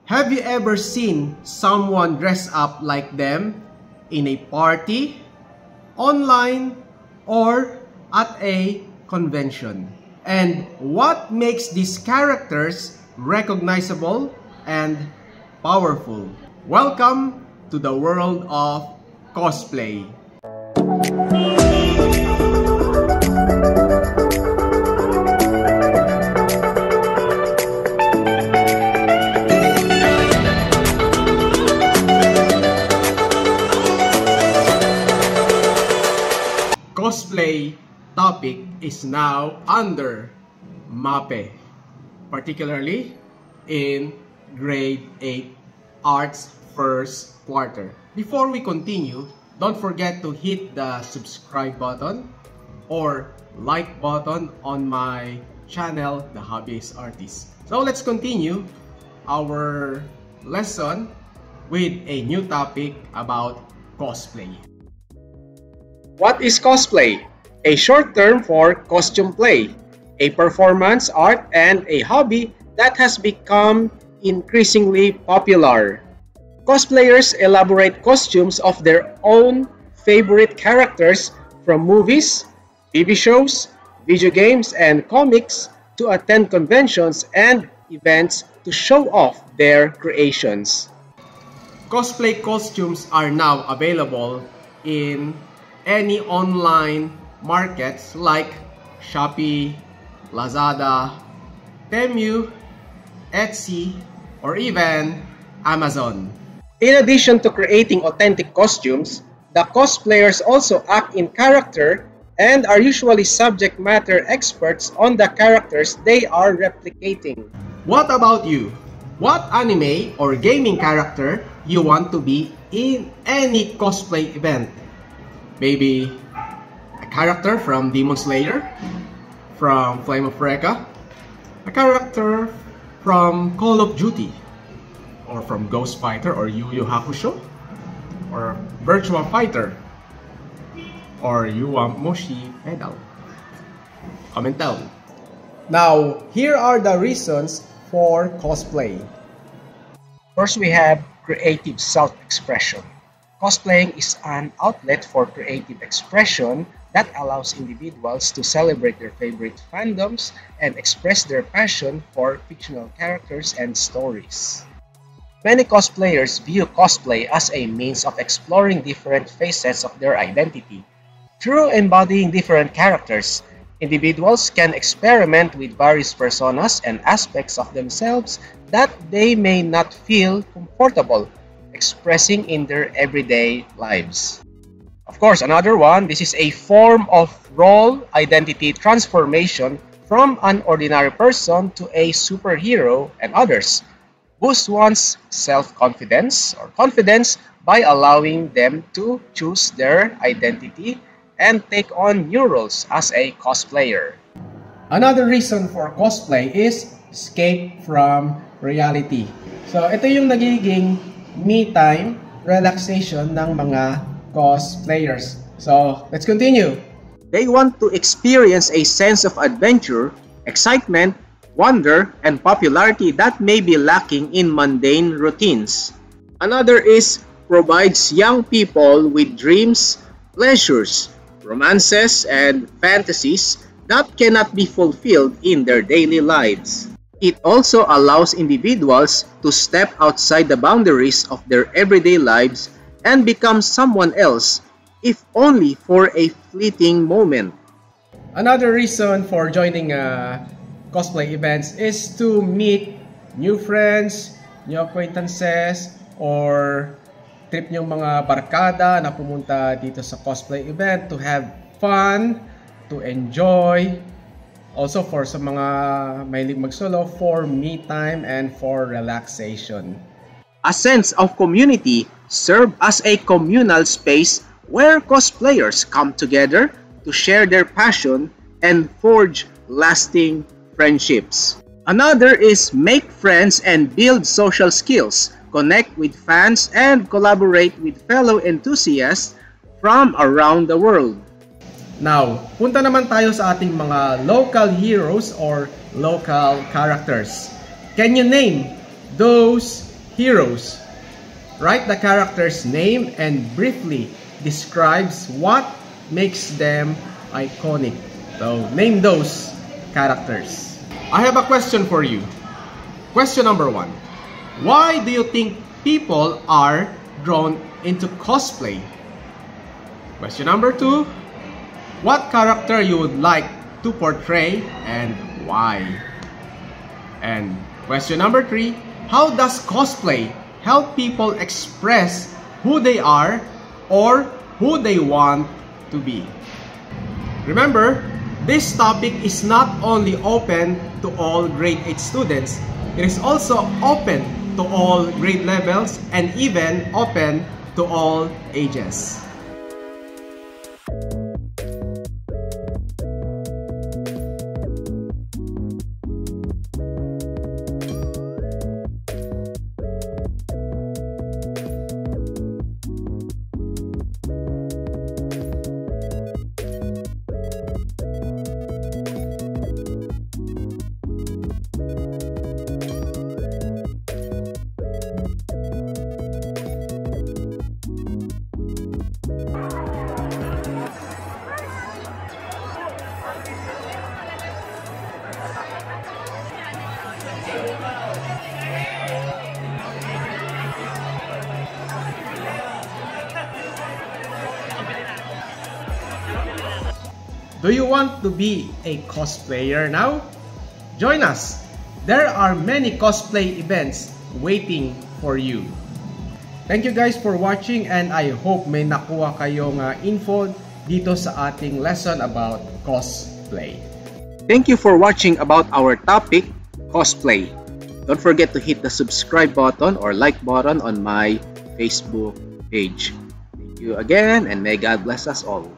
Have you ever seen someone dress up like them in a party, online, or at a convention? And what makes these characters recognizable and powerful? Welcome to the world of cosplay. Cosplay topic is now under MAPE, particularly in grade 8 arts first quarter. Before we continue, don't forget to hit the subscribe button or like button on my channel, The Hobbyist Artist. So let's continue our lesson with a new topic about cosplay. What is cosplay? A short term for costume play, a performance art and a hobby that has become increasingly popular. Cosplayers elaborate costumes of their own favorite characters from movies, TV shows, video games, and comics to attend conventions and events to show off their creations. Cosplay costumes are now available in any online markets like Shopee, Lazada, Temu, Etsy, or even Amazon. In addition to creating authentic costumes, the cosplayers also act in character and are usually subject matter experts on the characters they are replicating. What about you? What anime or gaming character you want to be in any cosplay event? Maybe a character from Demon Slayer, from Flame of Recca, a character from Call of Duty, or from Ghost Fighter or Yu Yu Hakusho, or Virtua Fighter, or Yowamushi Pedal. Comment down. Now, here are the reasons for cosplay. First, we have creative self-expression. Cosplaying is an outlet for creative expression that allows individuals to celebrate their favorite fandoms and express their passion for fictional characters and stories. Many cosplayers view cosplay as a means of exploring different facets of their identity. Through embodying different characters, individuals can experiment with various personas and aspects of themselves that they may not feel comfortable expressing in their everyday lives. Of course, another one, this is a form of role identity transformation from an ordinary person to a superhero and others. Boost one's self-confidence or confidence by allowing them to choose their identity and take on new roles as a cosplayer. Another reason for cosplay is escape from reality. So ito yung nagiging me time, relaxation ng mga cosplayers. So, let's continue. They want to experience a sense of adventure, excitement, wonder, and popularity that may be lacking in mundane routines. Another is provides young people with dreams, pleasures, romances, and fantasies that cannot be fulfilled in their daily lives. It also allows individuals to step outside the boundaries of their everyday lives and become someone else, if only for a fleeting moment. Another reason for joining cosplay events is to meet new friends, new acquaintances, or trip nyong mga barkada na pumunta dito sa cosplay event to have fun, to enjoy. Also for sa mga mahilig mag-solo, for me time and for relaxation. A sense of community serves as a communal space where cosplayers come together to share their passion and forge lasting friendships. Another is make friends and build social skills, connect with fans, and collaborate with fellow enthusiasts from around the world. Now, punta naman tayo sa ating mga local heroes or local characters. Can you name those heroes. Write the character's name and briefly describes what makes them iconic. So, name those characters. I have a question for you. Question number 1. Why do you think people are drawn into cosplay? Question number 2. What character you would like to portray and why? And question number 3. How does cosplay help people express who they are or who they want to be? Remember, this topic is not only open to all grade 8 students, it is also open to all grade levels and even open to all ages. Do you want to be a cosplayer now? Join us! There are many cosplay events waiting for you. Thank you guys for watching and I hope may nakuha kayong info dito sa ating lesson about cosplay. Thank you for watching about our topic, cosplay. Don't forget to hit the subscribe button or like button on my Facebook page. Thank you again and may God bless us all.